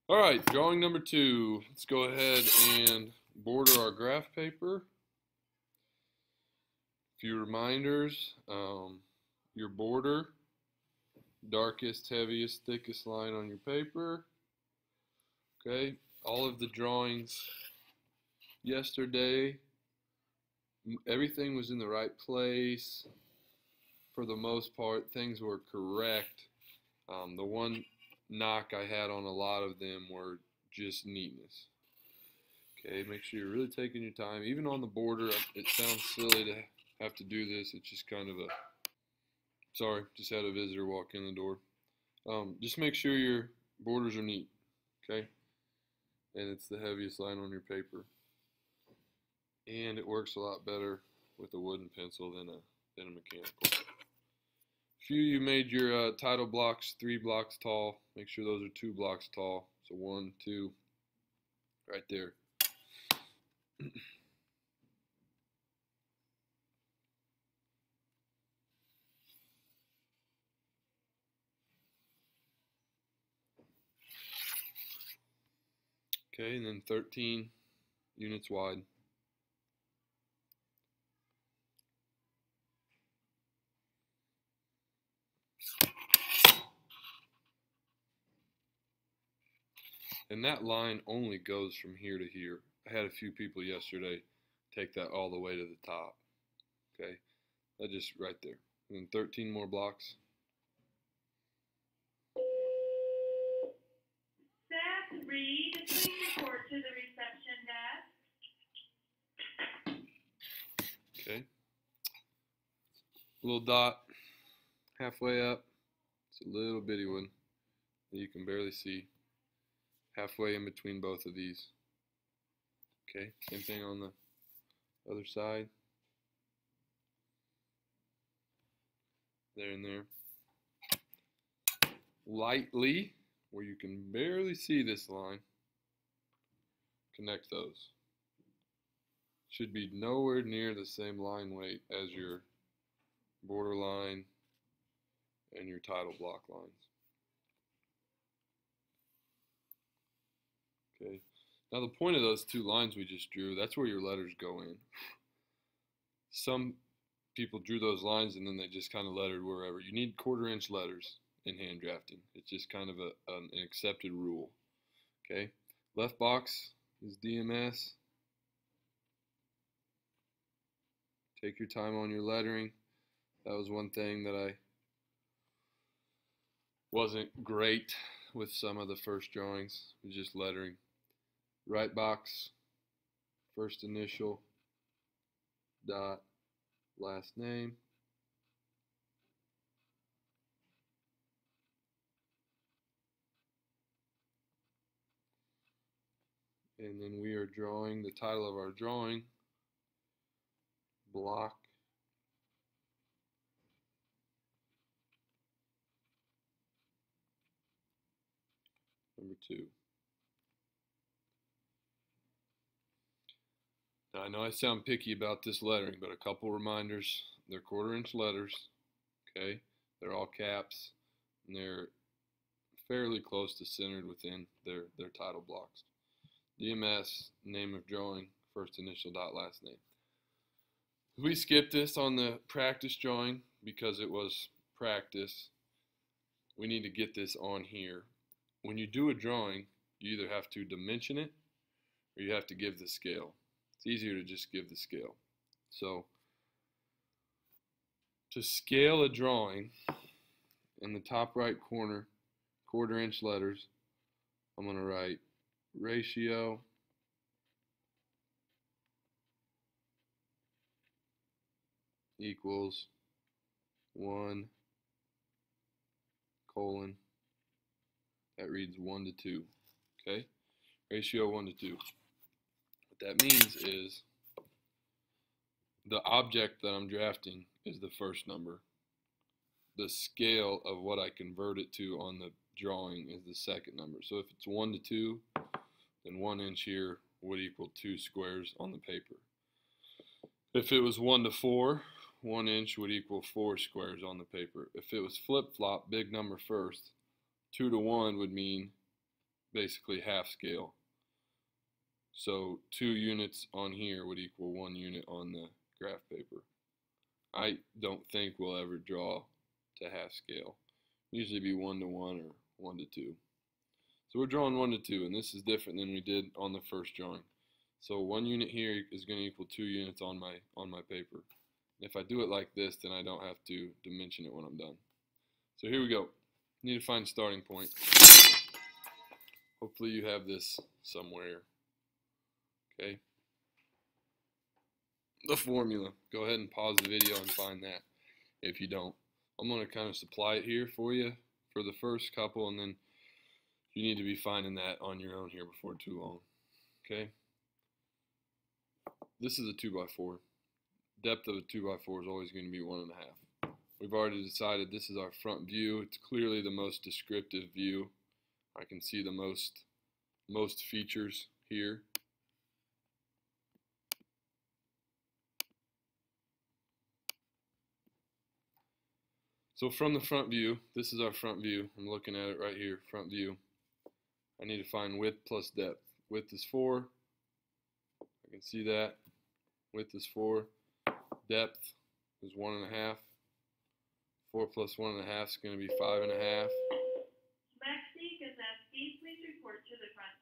All right, drawing number 2. Let's go ahead and border our graph paper. A few reminders. Your border, darkest, heaviest, thickest line on your paper. Okay, all of the drawings yesterday, everything was in the right place. For the most part, things were correct. The one knock I had on a lot of them were just neatness. Okay, make sure you're really taking your time. Even on the border, it sounds silly to have to do this. It's just kind of a, sorry, just had a visitor walk in the door. Just make sure your borders are neat, okay? And it's the heaviest line on your paper. And it works a lot better with a wooden pencil than a mechanical. If you made your title blocks 3 blocks tall, make sure those are 2 blocks tall. So 1, 2, right there. Okay, and then 13 units wide. And that line only goes from here to here. I had a few people yesterday take that all the way to the top. Okay, that just right there. And then 13 more blocks. Seth Reed, please report to the reception desk. Okay. Little dot halfway up. It's a little bitty one that you can barely see. Halfway in between both of these. Okay, same thing on the other side. There and there. Lightly, where you can barely see this line, connect those. Should be nowhere near the same line weight as your border line and your title block lines. Okay. Now the point of those 2 lines we just drew, that's where your letters go in. Some people drew those lines and then they just kind of lettered wherever. You need 1/4 inch letters in hand drafting. It's just kind of an accepted rule. Okay. Left box is DMS. Take your time on your lettering. That was one thing that I wasn't great with some of the first drawings, just lettering. Right box, first initial, dot, last name. And then we are drawing the title of our drawing, block number 2. Now, I know I sound picky about this lettering, but a couple reminders. They're 1/4 inch letters, okay? They're all caps, and they're fairly close to centered within their title blocks. DMS, name of drawing, first initial, dot, last name. We skipped this on the practice drawing because it was practice. We need to get this on here. When you do a drawing, you either have to dimension it or you have to give the scale. It's easier to just give the scale. So to scale a drawing, in the top right corner, 1/4 inch letters, I'm going to write ratio equals 1 colon, that reads 1 to 2, okay? Ratio 1 to 2. What that means is the object that I'm drafting is the first number. The scale of what I convert it to on the drawing is the second number. So if it's 1 to 2, then 1 inch here would equal 2 squares on the paper. If it was 1 to 4, 1 inch would equal 4 squares on the paper. If it was flip-flop, big number first, 2 to 1 would mean basically half scale. So 2 units on here would equal 1 unit on the graph paper. I don't think we'll ever draw to half scale. Usually be 1 to 1 or 1 to 2. So we're drawing 1 to 2, and this is different than we did on the first drawing. So 1 unit here is going to equal 2 units on my paper. If I do it like this, then I don't have to dimension it when I'm done. So here we go. Need to find starting point. Hopefully you have this somewhere. Okay. The formula. Go ahead and pause the video and find that if you don't. I'm going to kind of supply it here for you for the first couple, and then you need to be finding that on your own here before too long. Okay. This is a 2x4. Depth of a 2x4 is always going to be 1.5. We've already decided this is our front view. It's clearly the most descriptive view. I can see the most features here. So from the front view, this is our front view. I'm looking at it right here, front view. I need to find width plus depth. Width is 4. I can see that. Width is 4. Depth is 1.5. 4 plus 1.5 is going to be 5.5. Maxie Kazeski, please report to the front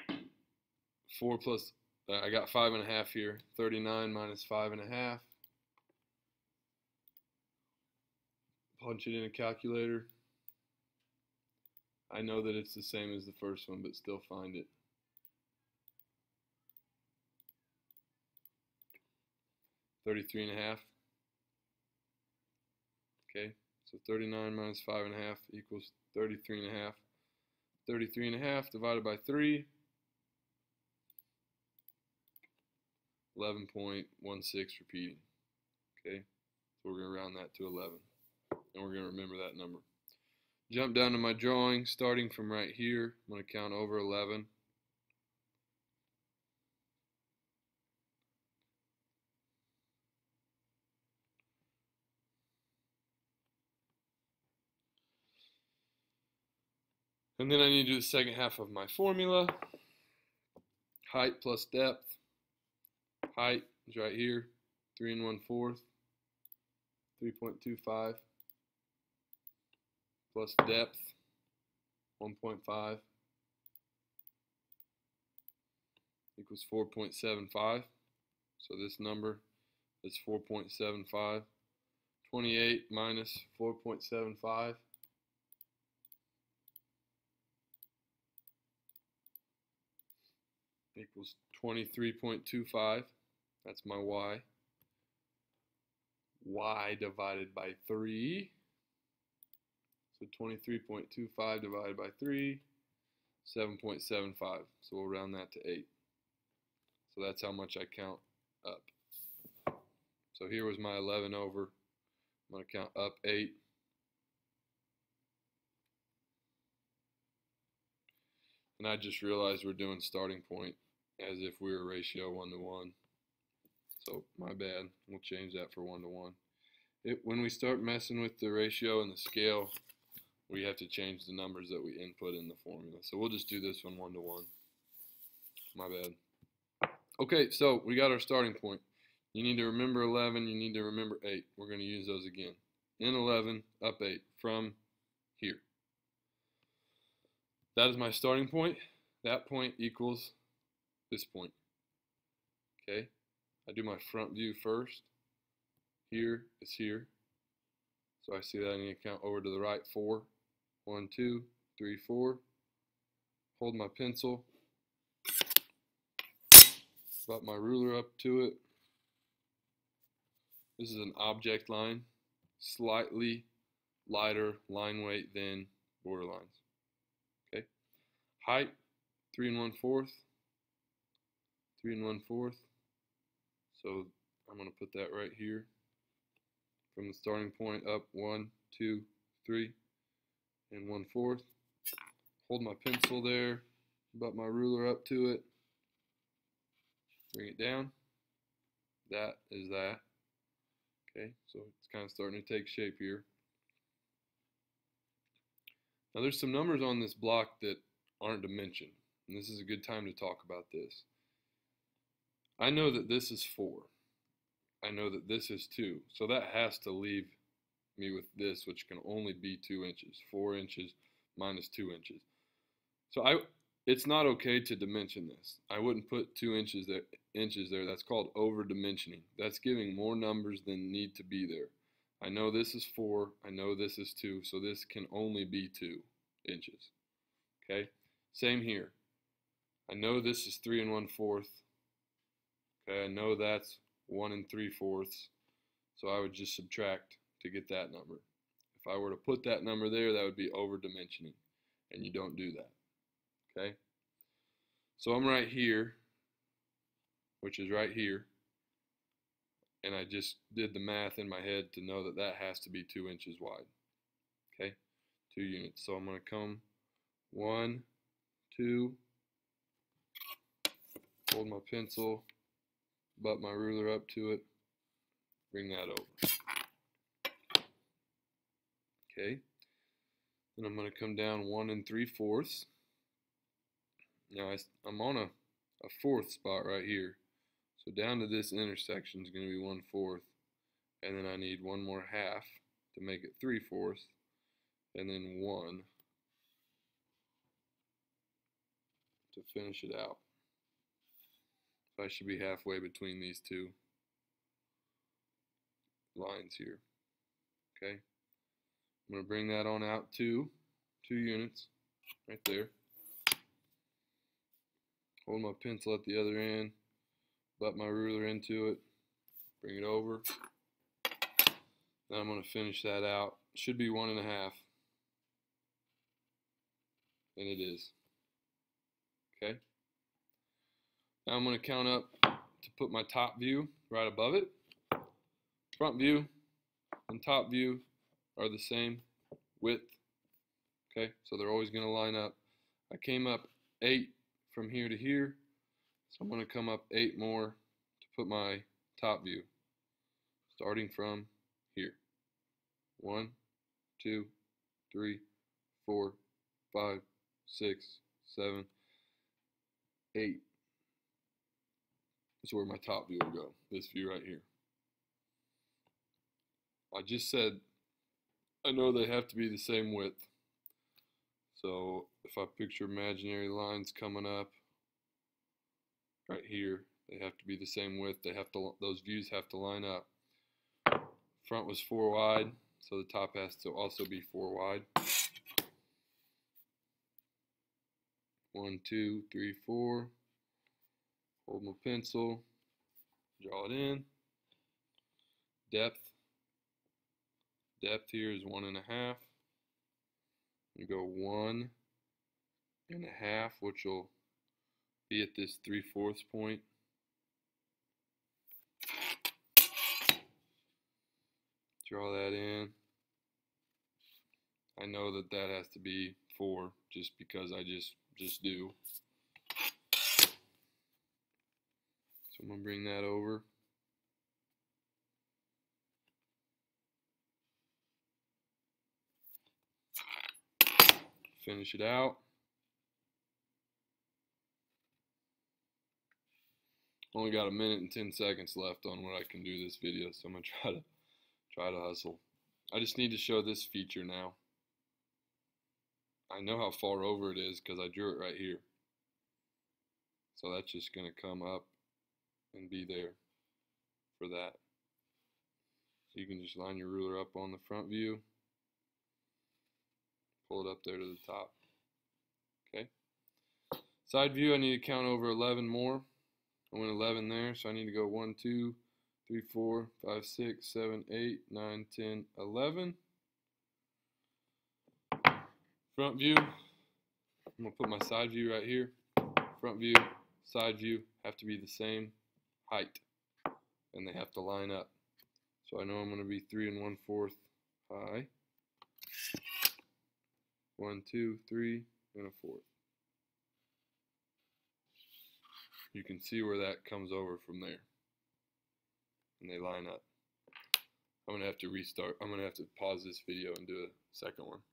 desk. 4 plus, I got 5.5 here. 39 minus 5.5. Punch it in a calculator. I know that it's the same as the first one, but still find it. 33.5. Okay, so 39 minus 5.5 equals 33.5. 33.5 divided by 3. 11.16 repeating. Okay, so we're going to round that to 11. And we're going to remember that number. Jump down to my drawing, starting from right here. I'm going to count over 11. And then I need to do the second half of my formula. Height plus depth. Height is right here, 3 1/4, 3.25. Plus depth, 1.5, equals 4.75. So this number is 4.75. 28 minus 4.75 equals 23.25. That's my y. Y divided by 3. So 23.25 divided by 3, 7.75. So we'll round that to 8. So that's how much I count up. So here was my 11 over. I'm going to count up 8. And I just realized we're doing starting point as if we were ratio 1 to 1. So my bad. We'll change that for 1 to 1. When we start messing with the ratio and the scale, we have to change the numbers that we input in the formula. So we'll just do this one 1 to 1. My bad. Okay, so we got our starting point. You need to remember 11. You need to remember 8. We're going to use those again. In 11, up 8 from here. That is my starting point. That point equals this point. Okay, I do my front view first. Here is here. So I see that I need to count over to the right 4. 1, 2, 3, 4. Hold my pencil. Brought my ruler up to it. This is an object line. Slightly lighter line weight than border lines. Okay. Height, 3 1/4. 3 1/4. So I'm going to put that right here. From the starting point up 1, 2, 3, and 1/4. Hold my pencil there. Butt my ruler up to it. Bring it down. That is that. Okay, so it's kind of starting to take shape here. Now there's some numbers on this block that aren't dimensioned, and this is a good time to talk about this. I know that this is 4. I know that this is 2, so that has to leave me with this, which can only be 2 inches. 4 inches minus 2 inches. So it's not okay to dimension this. I wouldn't put 2 inches there. That's called over dimensioning. That's giving more numbers than need to be there. I know this is 4. I know this is 2, so this can only be 2 inches. Okay? Same here. I know this is 3 1/4. Okay, I know that's 1 3/4. So I would just subtract to get that number. If I were to put that number there, that would be over dimensioning, and you don't do that. Okay? So I'm right here, which is right here, and I just did the math in my head to know that that has to be 2 inches wide. Okay? 2 units. So I'm going to come 1, 2, hold my pencil, butt my ruler up to it, bring that over. Okay, then I'm going to come down 1 3/4. Now I'm on a 4th spot right here, so down to this intersection is going to be 1/4, and then I need one more half to make it 3/4, and then 1 to finish it out. So I should be halfway between these two lines here. Okay, I'm going to bring that on out to 2 units right there. Hold my pencil at the other end, butt my ruler into it, bring it over. Then I'm going to finish that out. It should be 1 1/2, and it is. Okay. Now I'm going to count up to put my top view right above it. Front view and top view are the same width. Okay, so they're always going to line up. I came up 8 from here to here, so I'm going to come up 8 more to put my top view, starting from here. 1, 2, 3, 4, 5, 6, 7, 8. That's where my top view will go, this view right here. I just said I know they have to be the same width. So if I picture imaginary lines coming up right here, they have to be the same width. Those views have to line up. Front was 4 wide, so the top has to also be 4 wide. 1, 2, 3, 4. Hold my pencil, draw it in. Depth here is 1 1/2. You go 1 1/2, which will be at this 3/4 point. Draw that in. I know that that has to be 4 just because I just do. So I'm going to bring that over. Finish it out. Only got 1 minute and 10 seconds left on what I can do this video, so I'm gonna try to hustle. I just need to show this feature now. I know how far over it is because I drew it right here. So that's just gonna come up and be there for that. So you can just line your ruler up on the front view, pull it up there to the top. Okay. Side view, I need to count over 11 more. I went 11 there, so I need to go 1, 2, 3, 4, 5, 6, 7, 8, 9, 10, 11. Front view, I'm going to put my side view right here. Front view, side view have to be the same height, and they have to line up. So I know I'm going to be 3 1/4 high. 1, 2, 3 1/4. You can see where that comes over from there, and they line up. I'm going to have to restart. I'm going to have to pause this video and do a second one.